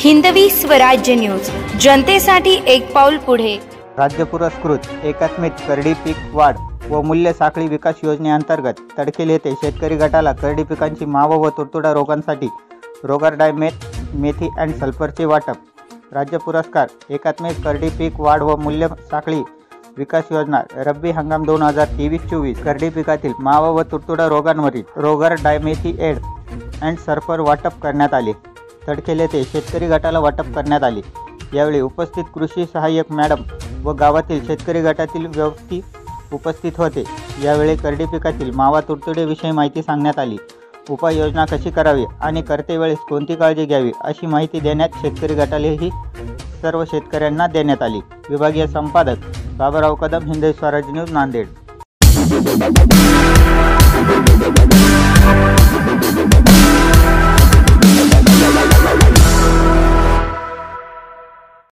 Hindavi Swarajya news, जनतेसाठी एक पाऊल पुढे। राज्य पुरस्कृत एकात्मिक करडी पीक वाढ व मूल्य साखळी विकास योजनेअंतर्गत तडकेल येथे शेतकरी गटाला करडी पिकांची मावा व तुडतुडा रोगांसाठी रोगार्डायमेथ, मेथी अँड सल्फरचे वाटप। राज्य पुरस्कार एकात्मिक करडी पीक वाढ व मूल्य साखळी विकास योजना रब्बी हंगाम 2023-24 करडी पिकातील मावा व तुडतुडा रोगांवरील रोगार्डायमेथी अँड सल्फर वाटप करण्यात आले। तडकेल येथे शेतकरी गटाला वाटप करण्यात आले। यावेळी उपस्थित कृषी सहाय्यक मॅडम व गावातील शेतकरी गटातील व्यक्ती उपस्थित होते। यावेळी करडी पिकातील मावा तुडतुडेविषयी माहिती सांगण्यात आली। उपाययोजना कशी करावी आणि करते वेळेस कोणती काळजी घ्यावी अशी माहिती देण्यात शेतकरी गटालाही सर्व शेतकऱ्यांना देण्यात आली। विभागीय संपादक बाबूराव कदम, हिंदवी स्वराज्य न्यूज, नांदेड।